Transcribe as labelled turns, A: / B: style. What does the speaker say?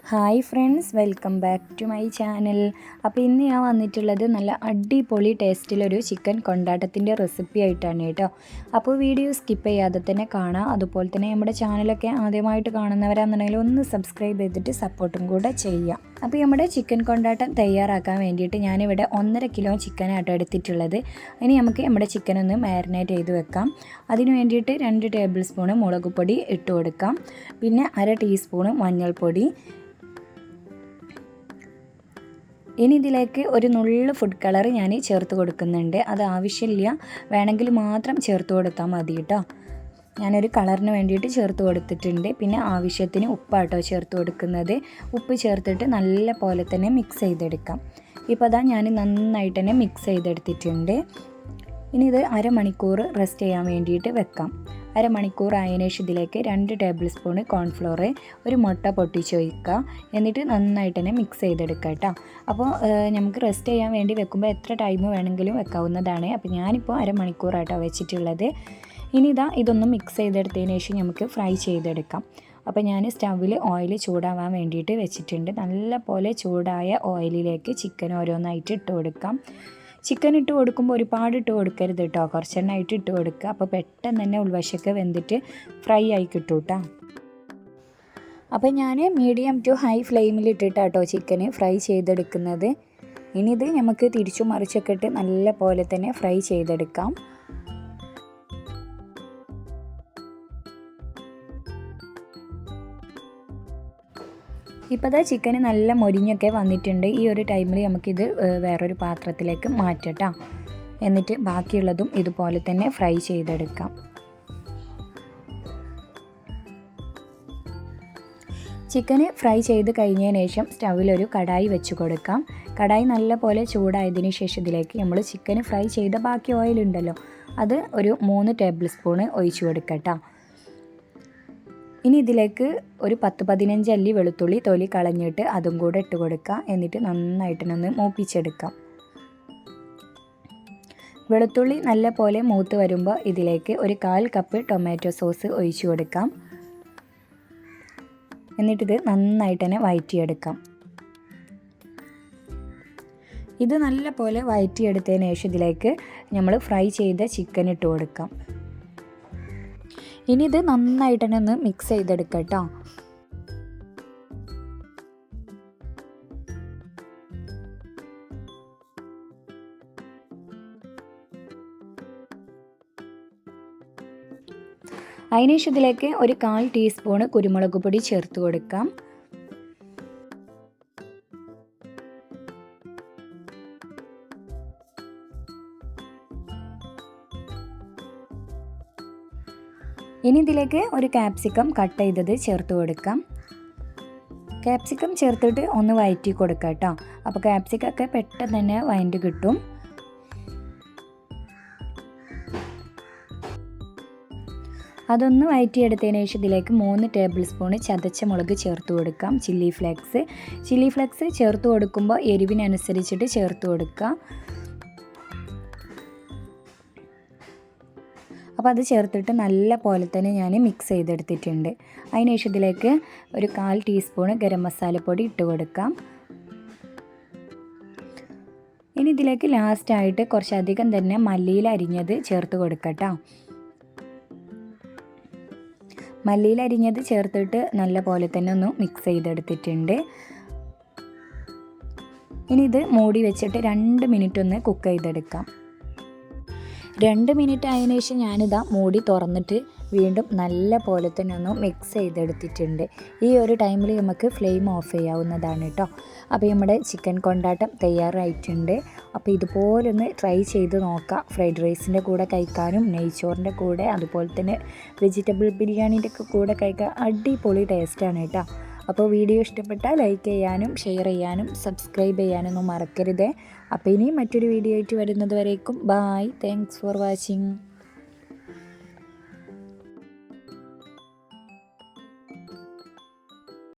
A: Hi friends, welcome back to my channel. അപ്പോൾ ഇന്ന് ഞാൻ വന്നിട്ടുള്ളത് നല്ല അടിപൊളി ടേസ്റ്റിലൊരു ചിക്കൻ കൊണ്ടാട്ടത്തിൻ്റെ റെസിപ്പി ആയിട്ടാണ് കേട്ടോ. അപ്പോൾ വീഡിയോ സ്കിപ്പ് ചെയ്യാതെ തന്നെ കാണാം. അതുപോലെ തന്നെ നമ്മുടെ ചാനലൊക്കെ ആദ്യമായിട്ട് കാണുന്നവരാണെന്നുണ്ടെങ്കിൽ ഒന്ന് സബ്സ്ക്രൈബ് ചെയ്തിട്ട് സപ്പോർട്ടും കൂടെ ചെയ്യാം. അപ്പോൾ നമ്മുടെ ചിക്കൻ കൊണ്ടാട്ടം തയ്യാറാക്കാൻ വേണ്ടിയിട്ട് ഞാനിവിടെ 1.5 കിലോ ചിക്കനാട്ടോ എടുത്തിട്ടുള്ളത്. ഇനി നമുക്ക് നമ്മുടെ ചിക്കൻ ഒന്ന് മാരിനേറ്റ് ചെയ്ത് വെക്കാം. അതിന് വേണ്ടിയിട്ട് 2 ടേബിൾ സ്പൂൺ മുളക് പൊടി ഇട്ട് കൊടുക്കാം. പിന്നെ 1/2 ടീസ്പൂൺ മഞ്ഞൾപ്പൊടി. ഇനി ഇതിലേക്ക് ഒരു നുള്ളു ഫുഡ് കളർ ഞാൻ ചേർത്ത് കൊടുക്കുന്നുണ്ട്. അത് ആവശ്യമില്ല, വേണമെങ്കിൽ മാത്രം ചേർത്ത് കൊടുത്താൽ മതി കേട്ടോ. ഞാനൊരു കളറിന് വേണ്ടിയിട്ട് ചേർത്ത് കൊടുത്തിട്ടുണ്ട്. പിന്നെ ആവശ്യത്തിന് ഉപ്പാട്ടോ ചേർത്ത് കൊടുക്കുന്നത്. ഉപ്പ് ചേർത്തിട്ട് നല്ല പോലെ തന്നെ മിക്സ് ചെയ്തെടുക്കാം. ഇപ്പോൾ അതാ ഞാൻ നന്നായിട്ട് തന്നെ മിക്സ് ചെയ്തെടുത്തിട്ടുണ്ട്. ഇനി ഇത് അരമണിക്കൂർ റെസ്റ്റ് ചെയ്യാൻ വേണ്ടിയിട്ട് വെക്കാം. അരമണിക്കൂർ ആയതിനു ശേഷം ഇതിലേക്ക് 2 ടേബിൾ സ്പൂൺ കോൺഫ്ലോർ, ഒരു മുട്ട പൊട്ടിച്ചൊഴിക്കുക. എന്നിട്ട് നന്നായിട്ട് തന്നെ മിക്സ് ചെയ്തെടുക്കുക കേട്ടോ. അപ്പോൾ നമുക്ക് റെസ്റ്റ് ചെയ്യാൻ വേണ്ടി വെക്കുമ്പോൾ എത്ര ടൈം വേണമെങ്കിലും വെക്കാവുന്നതാണ്. അപ്പോൾ ഞാനിപ്പോൾ അരമണിക്കൂറായിട്ടോ വെച്ചിട്ടുള്ളത്. ഇനി ഇതൊന്ന് മിക്സ് ചെയ്തെടുത്തതിന് ശേഷം നമുക്ക് ഫ്രൈ ചെയ്തെടുക്കാം. അപ്പോൾ ഞാൻ സ്റ്റൗവിൽ ഓയിൽ ചൂടാവാൻ വേണ്ടിയിട്ട് വെച്ചിട്ടുണ്ട്. നല്ല പോലെ ചൂടായ ഓയിലിലേക്ക് ചിക്കൻ ഓരോന്നായിട്ട് ഇട്ട് കൊടുക്കാം. ചിക്കൻ ഇട്ട് കൊടുക്കുമ്പോൾ ഒരുപാട് ഇട്ട് കൊടുക്കരുത് കേട്ടോ, കുറച്ചെണ്ണമായിട്ട് ഇട്ട് കൊടുക്കുക. അപ്പോൾ പെട്ടെന്ന് തന്നെ ഉൾവശമൊക്കെ വെന്തിട്ട് ഫ്രൈ ആയി കിട്ടും കേട്ടോ. അപ്പോൾ ഞാൻ മീഡിയം ടു ഹൈ ഫ്ലെയിമിൽ ഇട്ടിട്ടാട്ടോ ചിക്കന് ഫ്രൈ ചെയ്തെടുക്കുന്നത്. ഇനി ഇത് നമുക്ക് തിരിച്ചു മറിച്ചൊക്കെ ഇട്ട് നല്ല പോലെ തന്നെ ഫ്രൈ ചെയ്തെടുക്കാം. ഇപ്പോൾ ചിക്കന് നല്ല മൊരിഞ്ഞൊക്കെ വന്നിട്ടുണ്ട്. ഈ ഒരു ടൈമിൽ നമുക്കിത് വേറൊരു പാത്രത്തിലേക്ക് മാറ്റട്ടോ. എന്നിട്ട് ബാക്കിയുള്ളതും ഇതുപോലെ തന്നെ ഫ്രൈ ചെയ്തെടുക്കാം. ചിക്കന് ഫ്രൈ ചെയ്ത് കഴിഞ്ഞതിന് ശേഷം സ്റ്റൗവിലൊരു കടായി വെച്ച് കൊടുക്കാം. കടായി നല്ല പോലെ ചൂടായതിനു ശേഷം ഇതിലേക്ക് നമ്മൾ ചിക്കന് ഫ്രൈ ചെയ്ത ബാക്കി ഓയിലുണ്ടല്ലോ, അത് ഒരു 3 ടേബിൾ സ്പൂൺ ഒഴിച്ചു കൊടുക്കട്ടോ. ഇനി ഇതിലേക്ക് ഒരു 10-15 അല്ലി വെളുത്തുള്ളി തൊലി കളഞ്ഞിട്ട് അതും കൂടെ ഇട്ട് കൊടുക്കുക. എന്നിട്ട് നന്നായിട്ടൊന്ന് മൂപ്പിച്ചെടുക്കാം. വെളുത്തുള്ളി നല്ല പോലെ മൂത്ത് വരുമ്പോൾ ഇതിലേക്ക് ഒരു 1/4 കപ്പ് ടൊമാറ്റോ സോസ് ഒഴിച്ചു കൊടുക്കാം. എന്നിട്ടിത് നന്നായിട്ട് തന്നെ വഴറ്റിയെടുക്കാം. ഇത് നല്ല പോലെ വഴറ്റിയെടുത്തതിന് ശേഷം ഇതിലേക്ക് നമ്മൾ ഫ്രൈ ചെയ്ത ചിക്കൻ ഇട്ട് കൊടുക്കാം. ഇനി ഇത് നന്നായിട്ട് തന്നെ ഒന്ന് മിക്സ് ചെയ്തെടുക്കാം കേട്ടോ. അതിനുശേഷം ഇതിലേക്ക് ഒരു 1/4 ടീസ്പൂൺ കുരുമുളക് പൊടി ചേർത്ത് കൊടുക്കാം. ഇനി ഇതിലേക്ക് ഒരു ക്യാപ്സിക്കം കട്ട് ചെയ്തത് ചേർത്ത് കൊടുക്കാം. ക്യാപ്സിക്കം ചേർത്തിട്ട് ഒന്ന് വഴറ്റി കൊടുക്കാം കേട്ടോ. അപ്പോൾ ക്യാപ്സിക്കൊക്കെ പെട്ടെന്ന് തന്നെ വഴറ്റി കിട്ടും. അതൊന്ന് വഴറ്റിയെടുത്തതിന് ശേഷം ഇതിലേക്ക് 3 ടേബിൾ സ്പൂൺ ചതച്ച മുളക് ചേർത്ത് കൊടുക്കാം. ചില്ലി ഫ്ലേക്സ് ചേർത്ത് കൊടുക്കുമ്പോൾ എരിവിനനുസരിച്ചിട്ട് ചേർത്ത് കൊടുക്കുക. അപ്പോൾ അത് ചേർത്തിട്ട് നല്ല പോലെ തന്നെ ഞാൻ മിക്സ് ചെയ്തെടുത്തിട്ടുണ്ട്. അതിനുശേഷം ഇതിലേക്ക് ഒരു 1/4 ടീസ്പൂൺ ഗരം മസാലപ്പൊടി ഇട്ട് കൊടുക്കാം. ഇനി ഇതിലേക്ക് ലാസ്റ്റായിട്ട് കുറച്ചധികം തന്നെ മല്ലിയില അരിഞ്ഞത് ചേർത്ത് കൊടുക്കട്ടോ. മല്ലിയില അരിഞ്ഞത് ചേർത്തിട്ട് നല്ല പോലെ തന്നെ ഒന്ന് മിക്സ് ചെയ്തെടുത്തിട്ടുണ്ട്. ഇനി ഇത് മൂടി വെച്ചിട്ട് 2 മിനിറ്റ് ഒന്ന് കുക്ക് ചെയ്തെടുക്കാം. 2 മിനിറ്റ് ആയതിനു ശേഷം ഞാനിതാ മൂടി തുറന്നിട്ട് വീണ്ടും നല്ല പോലെ തന്നെ ഒന്ന് മിക്സ് ചെയ്തെടുത്തിട്ടുണ്ട്. ഈ ഒരു ടൈമിൽ നമുക്ക് ഫ്ലെയിം ഓഫ് ചെയ്യാവുന്നതാണ് കേട്ടോ. അപ്പോൾ നമ്മുടെ ചിക്കൻ കൊണ്ടാട്ടം തയ്യാറായിട്ടുണ്ട്. അപ്പോൾ ഇതുപോലെ ഒന്ന് ട്രൈ ചെയ്ത് നോക്കാം. ഫ്രൈഡ് റൈസിൻ്റെ കൂടെ കഴിക്കാനും നെയ്ച്ചോറിൻ്റെ കൂടെ അതുപോലെ തന്നെ വെജിറ്റബിൾ ബിരിയാണീൻ്റെ ഒക്കെ കൂടെ കഴിക്കാൻ അടിപൊളി ടേസ്റ്റാണ് കേട്ടോ. അപ്പോൾ വീഡിയോ ഇഷ്ടപ്പെട്ടാൽ ലൈക്ക് ചെയ്യാനും ഷെയർ ചെയ്യാനും സബ്സ്ക്രൈബ് ചെയ്യാനൊന്നും മറക്കരുത്. അപ്പോൾ ഇനി മറ്റൊരു വീഡിയോ ആയിട്ട് വരുന്നത് വരേക്കും ബായ്. Thanks for watching.